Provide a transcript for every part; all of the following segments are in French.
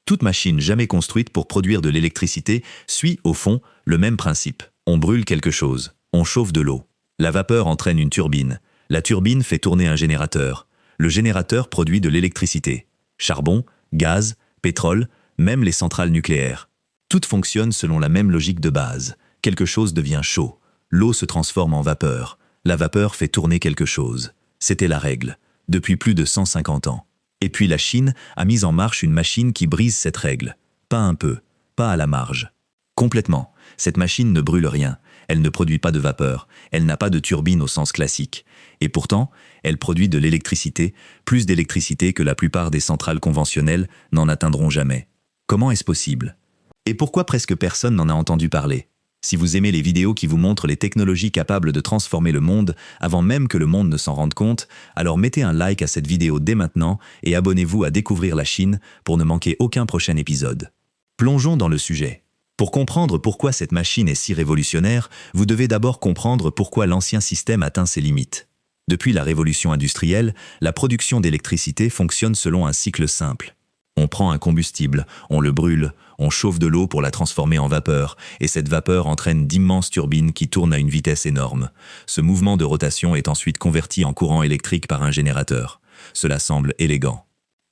Toute machine jamais construite pour produire de l'électricité suit, au fond, le même principe. On brûle quelque chose, on chauffe de l'eau. La vapeur entraîne une turbine. La turbine fait tourner un générateur. Le générateur produit de l'électricité. Charbon, gaz, pétrole, même les centrales nucléaires. Toutes fonctionnent selon la même logique de base. Quelque chose devient chaud. L'eau se transforme en vapeur. La vapeur fait tourner quelque chose. C'était la règle, depuis plus de 150 ans. Et puis la Chine a mis en marche une machine qui brise cette règle. Pas un peu, pas à la marge. Complètement. Cette machine ne brûle rien. Elle ne produit pas de vapeur. Elle n'a pas de turbine au sens classique. Et pourtant, elle produit de l'électricité, plus d'électricité que la plupart des centrales conventionnelles n'en atteindront jamais. Comment est-ce possible? Et pourquoi presque personne n'en a entendu parler? Si vous aimez les vidéos qui vous montrent les technologies capables de transformer le monde avant même que le monde ne s'en rende compte, alors mettez un like à cette vidéo dès maintenant et abonnez-vous à Découvrir la Chine pour ne manquer aucun prochain épisode. Plongeons dans le sujet. Pour comprendre pourquoi cette machine est si révolutionnaire, vous devez d'abord comprendre pourquoi l'ancien système atteint ses limites. Depuis la révolution industrielle, la production d'électricité fonctionne selon un cycle simple. On prend un combustible, on le brûle, on chauffe de l'eau pour la transformer en vapeur, et cette vapeur entraîne d'immenses turbines qui tournent à une vitesse énorme. Ce mouvement de rotation est ensuite converti en courant électrique par un générateur. Cela semble élégant.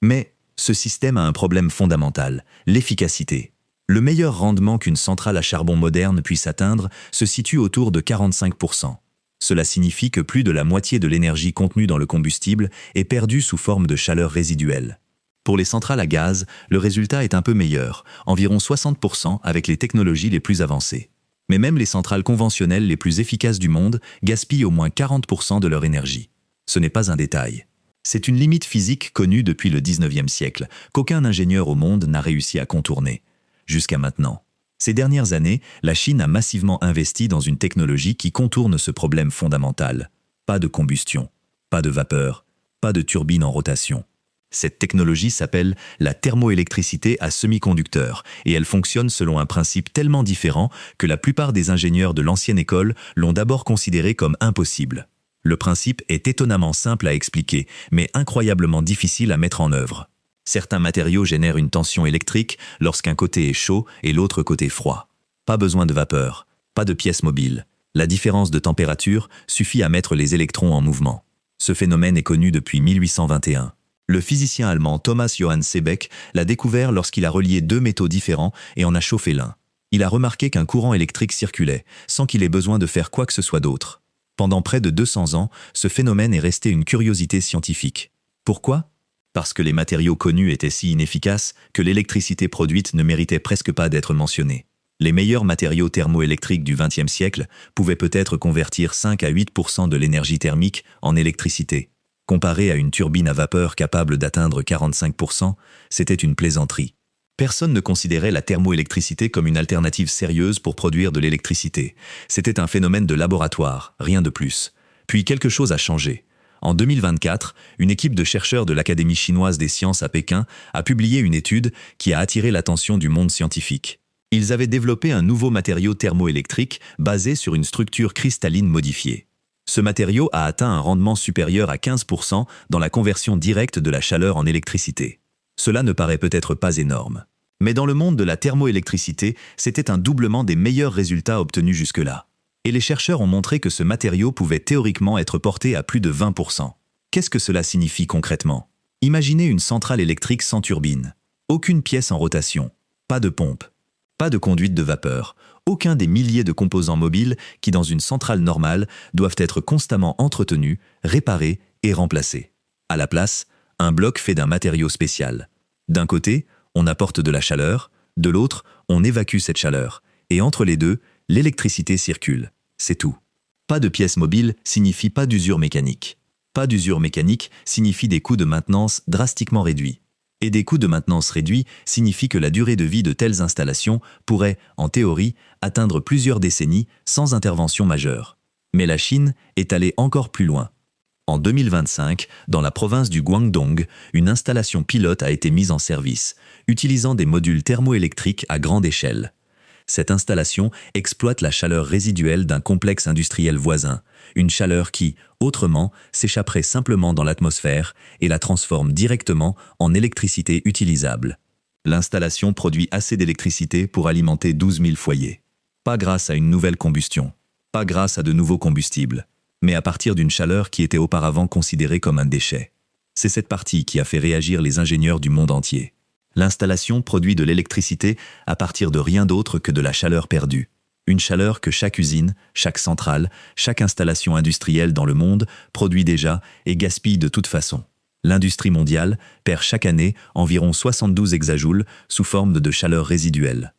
Mais ce système a un problème fondamental, l'efficacité. Le meilleur rendement qu'une centrale à charbon moderne puisse atteindre se situe autour de 45%. Cela signifie que plus de la moitié de l'énergie contenue dans le combustible est perdue sous forme de chaleur résiduelle. Pour les centrales à gaz, le résultat est un peu meilleur, environ 60% avec les technologies les plus avancées. Mais même les centrales conventionnelles les plus efficaces du monde gaspillent au moins 40% de leur énergie. Ce n'est pas un détail. C'est une limite physique connue depuis le 19e siècle, qu'aucun ingénieur au monde n'a réussi à contourner. Jusqu'à maintenant. Ces dernières années, la Chine a massivement investi dans une technologie qui contourne ce problème fondamental. Pas de combustion, pas de vapeur, pas de turbine en rotation. Cette technologie s'appelle la thermoélectricité à semi-conducteur et elle fonctionne selon un principe tellement différent que la plupart des ingénieurs de l'ancienne école l'ont d'abord considéré comme impossible. Le principe est étonnamment simple à expliquer, mais incroyablement difficile à mettre en œuvre. Certains matériaux génèrent une tension électrique lorsqu'un côté est chaud et l'autre côté froid. Pas besoin de vapeur, pas de pièces mobiles. La différence de température suffit à mettre les électrons en mouvement. Ce phénomène est connu depuis 1821. Le physicien allemand Thomas Johann Seebeck l'a découvert lorsqu'il a relié deux métaux différents et en a chauffé l'un. Il a remarqué qu'un courant électrique circulait, sans qu'il ait besoin de faire quoi que ce soit d'autre. Pendant près de 200 ans, ce phénomène est resté une curiosité scientifique. Pourquoi ? Parce que les matériaux connus étaient si inefficaces que l'électricité produite ne méritait presque pas d'être mentionnée. Les meilleurs matériaux thermoélectriques du XXe siècle pouvaient peut-être convertir 5 à 8% de l'énergie thermique en électricité. Comparé à une turbine à vapeur capable d'atteindre 45%, c'était une plaisanterie. Personne ne considérait la thermoélectricité comme une alternative sérieuse pour produire de l'électricité. C'était un phénomène de laboratoire, rien de plus. Puis quelque chose a changé. En 2024, une équipe de chercheurs de l'Académie chinoise des sciences à Pékin a publié une étude qui a attiré l'attention du monde scientifique. Ils avaient développé un nouveau matériau thermoélectrique basé sur une structure cristalline modifiée. Ce matériau a atteint un rendement supérieur à 15% dans la conversion directe de la chaleur en électricité. Cela ne paraît peut-être pas énorme. Mais dans le monde de la thermoélectricité, c'était un doublement des meilleurs résultats obtenus jusque-là. Et les chercheurs ont montré que ce matériau pouvait théoriquement être porté à plus de 20%. Qu'est-ce que cela signifie concrètement? Imaginez une centrale électrique sans turbine. Aucune pièce en rotation. Pas de pompe. Pas de conduite de vapeur. Aucun des milliers de composants mobiles qui, dans une centrale normale, doivent être constamment entretenus, réparés et remplacés. À la place, un bloc fait d'un matériau spécial. D'un côté, on apporte de la chaleur, de l'autre, on évacue cette chaleur. Et entre les deux, l'électricité circule. C'est tout. Pas de pièces mobiles signifie pas d'usure mécanique. Pas d'usure mécanique signifie des coûts de maintenance drastiquement réduits. Et des coûts de maintenance réduits signifie que la durée de vie de telles installations pourrait, en théorie, atteindre plusieurs décennies sans intervention majeure. Mais la Chine est allée encore plus loin. En 2025, dans la province du Guangdong, une installation pilote a été mise en service, utilisant des modules thermoélectriques à grande échelle. Cette installation exploite la chaleur résiduelle d'un complexe industriel voisin, une chaleur qui, autrement, s'échapperait simplement dans l'atmosphère et la transforme directement en électricité utilisable. L'installation produit assez d'électricité pour alimenter 12 000 foyers. Pas grâce à une nouvelle combustion, pas grâce à de nouveaux combustibles, mais à partir d'une chaleur qui était auparavant considérée comme un déchet. C'est cette partie qui a fait réagir les ingénieurs du monde entier. L'installation produit de l'électricité à partir de rien d'autre que de la chaleur perdue. Une chaleur que chaque usine, chaque centrale, chaque installation industrielle dans le monde produit déjà et gaspille de toute façon. L'industrie mondiale perd chaque année environ 72 hexajoules sous forme de chaleur résiduelle.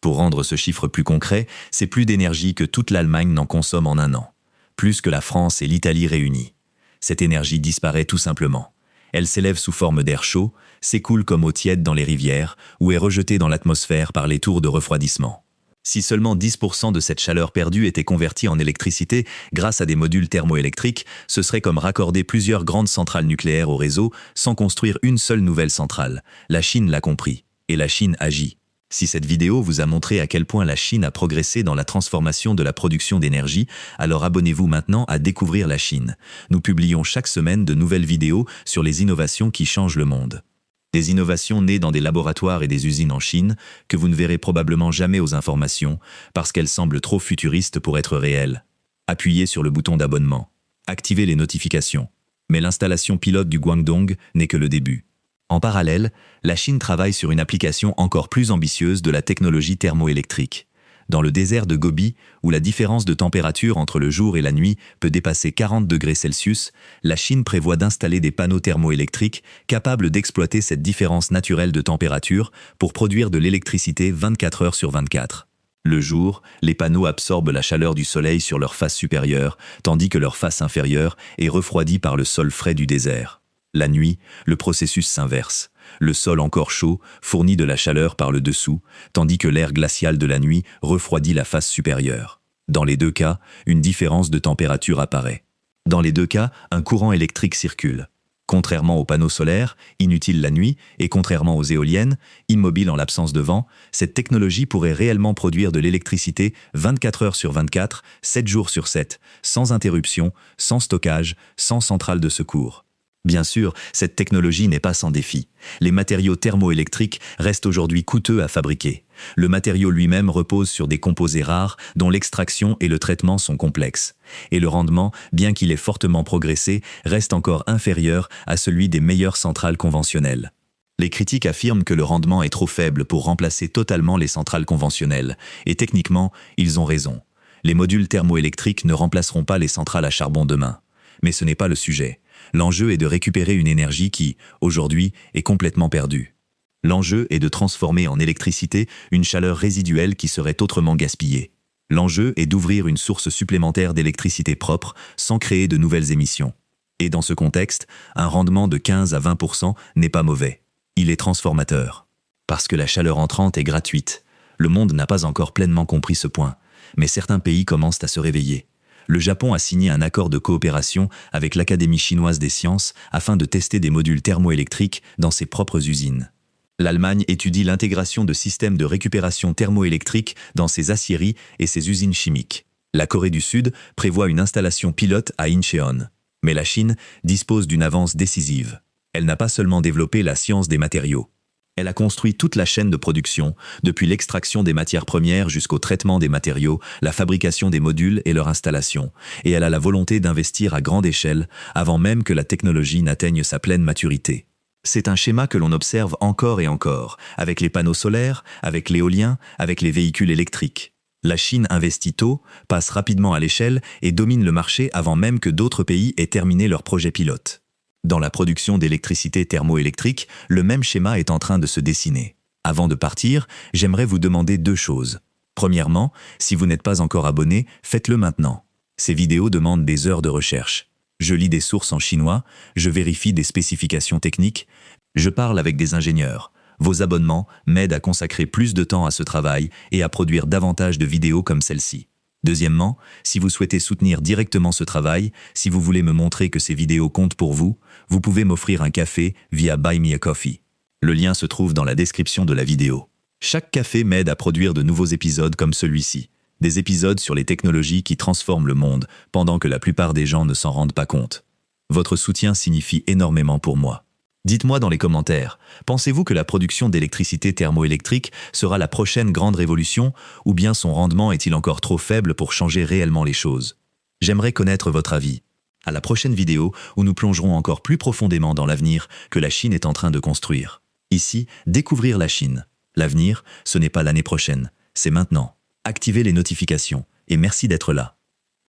Pour rendre ce chiffre plus concret, c'est plus d'énergie que toute l'Allemagne n'en consomme en un an. Plus que la France et l'Italie réunies. Cette énergie disparaît tout simplement. Elle s'élève sous forme d'air chaud, s'écoule comme eau tiède dans les rivières ou est rejetée dans l'atmosphère par les tours de refroidissement. Si seulement 10% de cette chaleur perdue était convertie en électricité grâce à des modules thermoélectriques, ce serait comme raccorder plusieurs grandes centrales nucléaires au réseau sans construire une seule nouvelle centrale. La Chine l'a compris, et la Chine agit. Si cette vidéo vous a montré à quel point la Chine a progressé dans la transformation de la production d'énergie, alors abonnez-vous maintenant à Découvrir la Chine. Nous publions chaque semaine de nouvelles vidéos sur les innovations qui changent le monde. Des innovations nées dans des laboratoires et des usines en Chine que vous ne verrez probablement jamais aux informations parce qu'elles semblent trop futuristes pour être réelles. Appuyez sur le bouton d'abonnement. Activez les notifications. Mais l'installation pilote du Guangdong n'est que le début. En parallèle, la Chine travaille sur une application encore plus ambitieuse de la technologie thermoélectrique. Dans le désert de Gobi, où la différence de température entre le jour et la nuit peut dépasser 40 degrés Celsius, la Chine prévoit d'installer des panneaux thermoélectriques capables d'exploiter cette différence naturelle de température pour produire de l'électricité 24 heures sur 24. Le jour, les panneaux absorbent la chaleur du soleil sur leur face supérieure, tandis que leur face inférieure est refroidie par le sol frais du désert. La nuit, le processus s'inverse. Le sol encore chaud fournit de la chaleur par le dessous, tandis que l'air glacial de la nuit refroidit la face supérieure. Dans les deux cas, une différence de température apparaît. Dans les deux cas, un courant électrique circule. Contrairement aux panneaux solaires, inutiles la nuit, et contrairement aux éoliennes, immobiles en l'absence de vent, cette technologie pourrait réellement produire de l'électricité 24 heures sur 24, 7 jours sur 7, sans interruption, sans stockage, sans centrale de secours. Bien sûr, cette technologie n'est pas sans défi. Les matériaux thermoélectriques restent aujourd'hui coûteux à fabriquer. Le matériau lui-même repose sur des composés rares dont l'extraction et le traitement sont complexes. Et le rendement, bien qu'il ait fortement progressé, reste encore inférieur à celui des meilleures centrales conventionnelles. Les critiques affirment que le rendement est trop faible pour remplacer totalement les centrales conventionnelles. Et techniquement, ils ont raison. Les modules thermoélectriques ne remplaceront pas les centrales à charbon demain. Mais ce n'est pas le sujet. L'enjeu est de récupérer une énergie qui, aujourd'hui, est complètement perdue. L'enjeu est de transformer en électricité une chaleur résiduelle qui serait autrement gaspillée. L'enjeu est d'ouvrir une source supplémentaire d'électricité propre sans créer de nouvelles émissions. Et dans ce contexte, un rendement de 15 à 20% n'est pas mauvais. Il est transformateur. Parce que la chaleur entrante est gratuite. Le monde n'a pas encore pleinement compris ce point, mais certains pays commencent à se réveiller. Le Japon a signé un accord de coopération avec l'Académie chinoise des sciences afin de tester des modules thermoélectriques dans ses propres usines. L'Allemagne étudie l'intégration de systèmes de récupération thermoélectrique dans ses aciéries et ses usines chimiques. La Corée du Sud prévoit une installation pilote à Incheon. Mais la Chine dispose d'une avance décisive. Elle n'a pas seulement développé la science des matériaux. Elle a construit toute la chaîne de production, depuis l'extraction des matières premières jusqu'au traitement des matériaux, la fabrication des modules et leur installation, et elle a la volonté d'investir à grande échelle avant même que la technologie n'atteigne sa pleine maturité. C'est un schéma que l'on observe encore et encore, avec les panneaux solaires, avec l'éolien, avec les véhicules électriques. La Chine investit tôt, passe rapidement à l'échelle et domine le marché avant même que d'autres pays aient terminé leur projet pilote. Dans la production d'électricité thermoélectrique, le même schéma est en train de se dessiner. Avant de partir, j'aimerais vous demander deux choses. Premièrement, si vous n'êtes pas encore abonné, faites-le maintenant. Ces vidéos demandent des heures de recherche. Je lis des sources en chinois, je vérifie des spécifications techniques, je parle avec des ingénieurs. Vos abonnements m'aident à consacrer plus de temps à ce travail et à produire davantage de vidéos comme celle-ci. Deuxièmement, si vous souhaitez soutenir directement ce travail, si vous voulez me montrer que ces vidéos comptent pour vous, vous pouvez m'offrir un café via Buy Me a Coffee. Le lien se trouve dans la description de la vidéo. Chaque café m'aide à produire de nouveaux épisodes comme celui-ci. Des épisodes sur les technologies qui transforment le monde pendant que la plupart des gens ne s'en rendent pas compte. Votre soutien signifie énormément pour moi. Dites-moi dans les commentaires, pensez-vous que la production d'électricité thermoélectrique sera la prochaine grande révolution ou bien son rendement est-il encore trop faible pour changer réellement les choses? J'aimerais connaître votre avis. À la prochaine vidéo où nous plongerons encore plus profondément dans l'avenir que la Chine est en train de construire. Ici, découvrir la Chine. L'avenir, ce n'est pas l'année prochaine, c'est maintenant. Activez les notifications et merci d'être là.